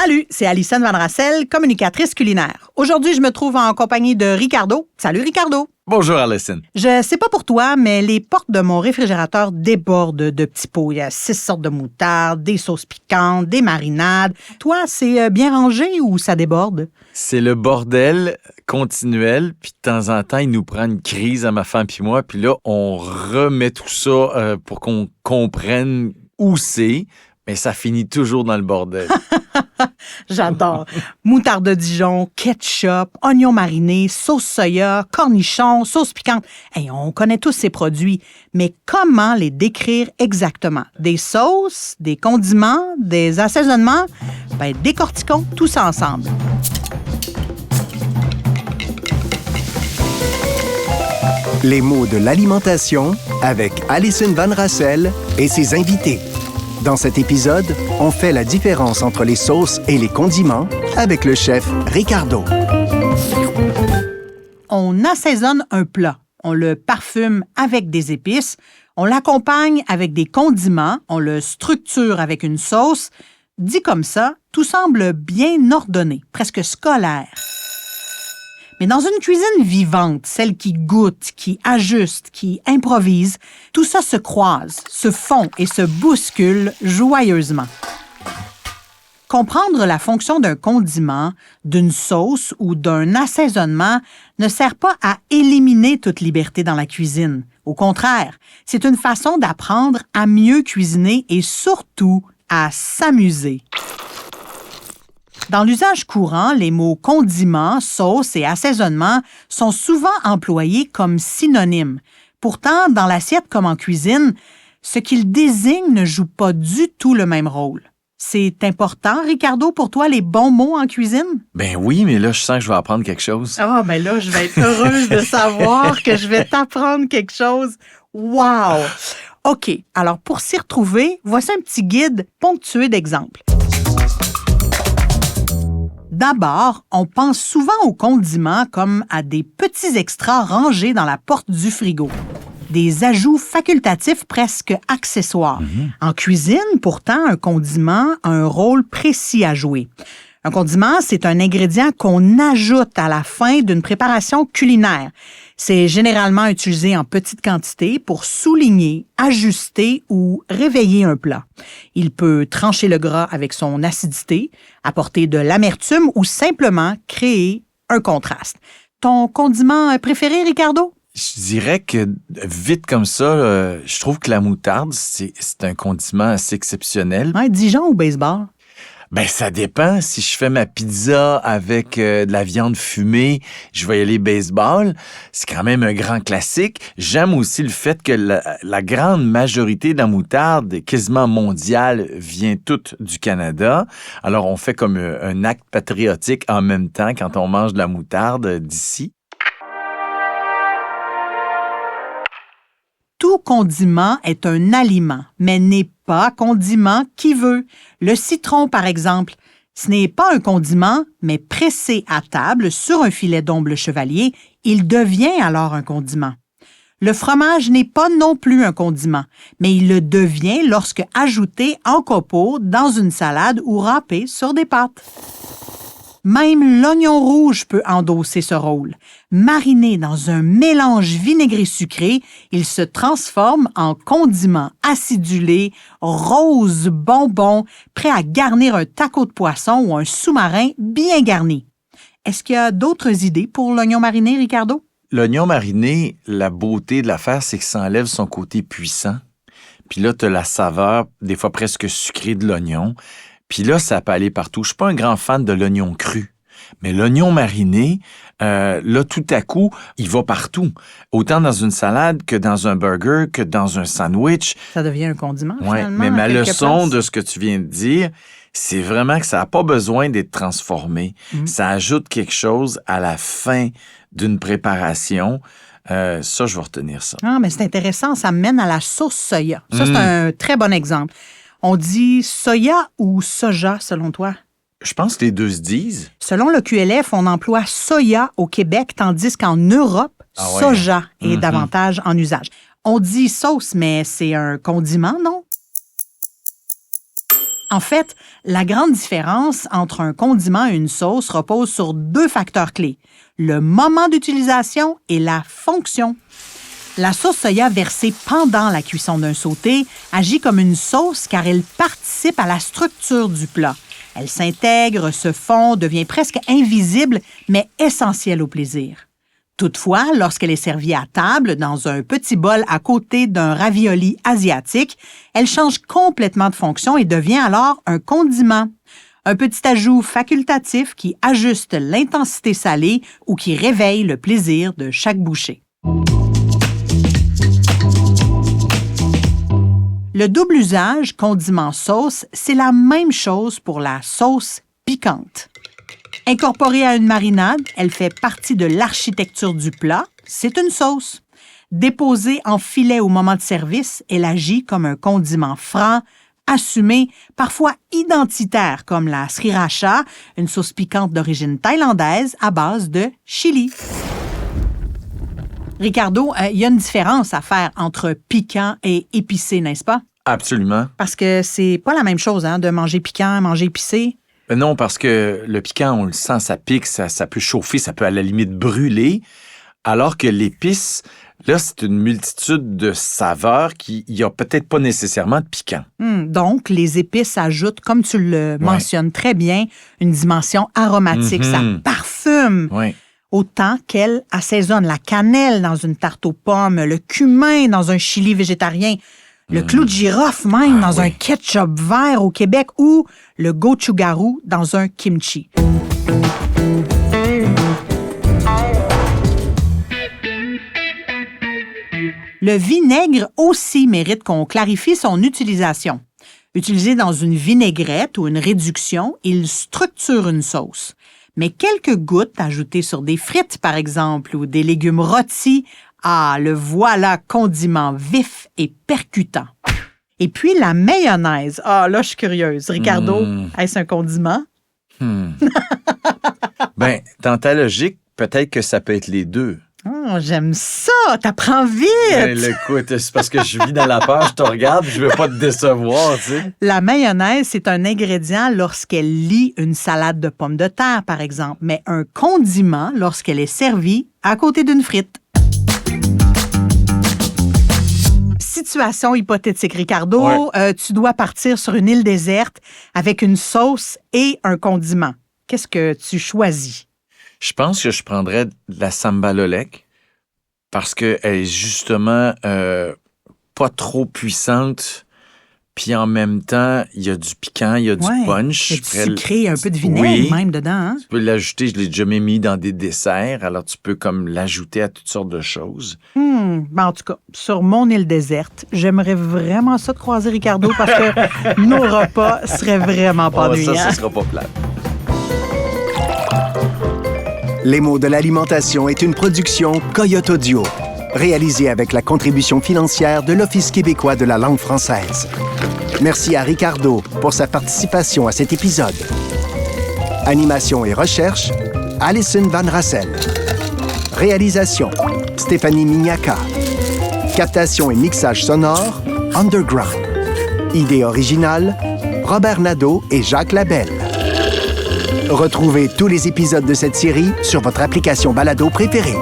Salut, c'est Alison Van Rassel, communicatrice culinaire. Aujourd'hui, je me trouve en compagnie de Ricardo. Salut Ricardo. Bonjour Alison. Je sais pas pour toi, mais les portes de mon réfrigérateur débordent de petits pots. Il y a 6 sortes de moutarde, des sauces piquantes, des marinades. Toi, c'est bien rangé ou ça déborde? C'est le bordel continuel, puis de temps en temps, il nous prend une crise à ma femme puis moi, puis là, on remet tout ça pour qu'on comprenne où c'est, mais ça finit toujours dans le bordel. J'adore. Moutarde de Dijon, ketchup, oignons marinés, sauce soya, cornichons, sauce piquante. Hey, on connaît tous ces produits, mais comment les décrire exactement? Des sauces, des condiments, des assaisonnements? Ben, décortiquons tout ça ensemble. Les mots de l'alimentation avec Alison Van Rassel et ses invités. Dans cet épisode, on fait la différence entre les sauces et les condiments avec le chef Ricardo. On assaisonne un plat. On le parfume avec des épices. On l'accompagne avec des condiments. On le structure avec une sauce. Dit comme ça, tout semble bien ordonné, presque scolaire. Mais dans une cuisine vivante, celle qui goûte, qui ajuste, qui improvise, tout ça se croise, se fond et se bouscule joyeusement. Comprendre la fonction d'un condiment, d'une sauce ou d'un assaisonnement ne sert pas à éliminer toute liberté dans la cuisine. Au contraire, c'est une façon d'apprendre à mieux cuisiner et surtout à s'amuser. Dans l'usage courant, les mots condiment, sauce et assaisonnement sont souvent employés comme synonymes. Pourtant, dans l'assiette comme en cuisine, ce qu'ils désignent ne joue pas du tout le même rôle. C'est important, Ricardo, pour toi, les bons mots en cuisine? Ben oui, mais là, je sens que je vais apprendre quelque chose. Ah, ben là, je vais être heureuse de savoir que je vais t'apprendre quelque chose. Wow! OK, alors pour s'y retrouver, voici un petit guide ponctué d'exemples. D'abord, on pense souvent aux condiments comme à des petits extras rangés dans la porte du frigo. Des ajouts facultatifs presque accessoires. En cuisine, pourtant, un condiment a un rôle précis à jouer. Un condiment, c'est un ingrédient qu'on ajoute à la fin d'une préparation culinaire. C'est généralement utilisé en petite quantité pour souligner, ajuster ou réveiller un plat. Il peut trancher le gras avec son acidité, apporter de l'amertume ou simplement créer un contraste. Ton condiment préféré, Ricardo? Je dirais que vite comme ça, je trouve que la moutarde, c'est un condiment assez exceptionnel. Ouais, Dijon ou baseball? Ben, ça dépend. Si je fais ma pizza avec de la viande fumée, je vais y aller baseball. C'est quand même un grand classique. J'aime aussi le fait que la grande majorité de la moutarde, quasiment mondiale, vient toute du Canada. Alors, on fait comme un acte patriotique en même temps quand on mange de la moutarde d'ici. Tout condiment est un aliment, mais n'est pas condiment qui veut. Le citron, par exemple, ce n'est pas un condiment, mais pressé à table sur un filet d'omble chevalier, il devient alors un condiment. Le fromage n'est pas non plus un condiment, mais il le devient lorsque ajouté en copeaux dans une salade ou râpé sur des pâtes. Même l'oignon rouge peut endosser ce rôle. Mariné dans un mélange vinaigré-sucré, il se transforme en condiment acidulé, rose bonbon, prêt à garnir un taco de poisson ou un sous-marin bien garni. Est-ce qu'il y a d'autres idées pour l'oignon mariné, Ricardo? L'oignon mariné, la beauté de l'affaire, c'est que ça enlève son côté puissant. Puis là, tu as la saveur, des fois presque sucrée de l'oignon. Puis là, ça peut aller partout. Je suis pas un grand fan de l'oignon cru, mais l'oignon mariné, là, tout à coup, il va partout. Autant dans une salade que dans un burger, que dans un sandwich. Ça devient un condiment, Ouais, finalement. mais ma leçon de ce que tu viens de dire, c'est vraiment que ça n'a pas besoin d'être transformé. Ça ajoute quelque chose à la fin d'une préparation. Ça, je vais retenir ça. Ah, mais c'est intéressant, ça mène à la sauce soya. Ça, c'est un très bon exemple. On dit soya ou soja, selon toi? Je pense que les deux se disent. Selon le QLF, on emploie soya au Québec, tandis qu'en Europe, soja est davantage en usage. On dit sauce, mais c'est un condiment, non? En fait, la grande différence entre un condiment et une sauce repose sur 2 facteurs clés, le moment d'utilisation et la fonction. La sauce soya versée pendant la cuisson d'un sauté agit comme une sauce car elle participe à la structure du plat. Elle s'intègre, se fond, devient presque invisible, mais essentielle au plaisir. Toutefois, lorsqu'elle est servie à table, dans un petit bol à côté d'un ravioli asiatique, elle change complètement de fonction et devient alors un condiment. Un petit ajout facultatif qui ajuste l'intensité salée ou qui réveille le plaisir de chaque bouchée. Le double usage condiment-sauce, c'est la même chose pour la sauce piquante. Incorporée à une marinade, elle fait partie de l'architecture du plat. C'est une sauce. Déposée en filet au moment de service, elle agit comme un condiment franc, assumé, parfois identitaire, comme la sriracha, une sauce piquante d'origine thaïlandaise à base de chili. Ricardo, il y a une différence à faire entre piquant et épicé, n'est-ce pas? Absolument. Parce que c'est pas la même chose de manger piquant, manger épicé. Non, parce que le piquant, on le sent, ça pique, ça peut chauffer, ça peut à la limite brûler, alors que l'épice, là, c'est une multitude de saveurs qui n'y a peut-être pas nécessairement de piquant. Donc, les épices ajoutent, comme tu le mentionnes très bien, une dimension aromatique. Ça parfume. Oui. Autant qu'elle assaisonne la cannelle dans une tarte aux pommes, le cumin dans un chili végétarien, le clou de girofle même dans un ketchup vert au Québec ou le gochugaru dans un kimchi. Le vinaigre aussi mérite qu'on clarifie son utilisation. Utilisé dans une vinaigrette ou une réduction, il structure une sauce. Mais quelques gouttes ajoutées sur des frites, par exemple, ou des légumes rôtis, le voilà condiment vif et percutant. Et puis la mayonnaise. Là, je suis curieuse. Ricardo, est-ce un condiment? Ben, dans ta logique, peut-être que ça peut être les deux. Oh, j'aime ça! T'apprends vite! Ben, écoute, c'est parce que je vis dans la peur, je te regarde, je veux pas te décevoir, tu sais. La mayonnaise, c'est un ingrédient lorsqu'elle lie une salade de pommes de terre, par exemple, mais un condiment lorsqu'elle est servie à côté d'une frite. Situation hypothétique, Ricardo. Ouais. Tu dois partir sur une île déserte avec une sauce et un condiment. Qu'est-ce que tu choisis? Je pense que je prendrais de la sambalolek parce qu'elle est justement pas trop puissante. Puis en même temps, il y a du piquant, il y a du punch. Il y a du sucré, un peu de vinaigre même dedans. Hein? Tu peux l'ajouter, je l'ai déjà mis dans des desserts, alors tu peux comme l'ajouter à toutes sortes de choses. Ben, en tout cas, sur mon île déserte, j'aimerais vraiment ça de croiser Ricardo parce que nos repas seraient vraiment pas ennuyants. Ça sera pas plate. Les mots de l'alimentation est une production Coyote Audio, réalisée avec la contribution financière de l'Office québécois de la langue française. Merci à Ricardo pour sa participation à cet épisode. Animation et recherche, Alison Van Rassel. Réalisation, Stéphanie Mignacca. Captation et mixage sonore, Underground. Idée originale, Robert Nadeau et Jacques Labelle. Retrouvez tous les épisodes de cette série sur votre application balado préférée.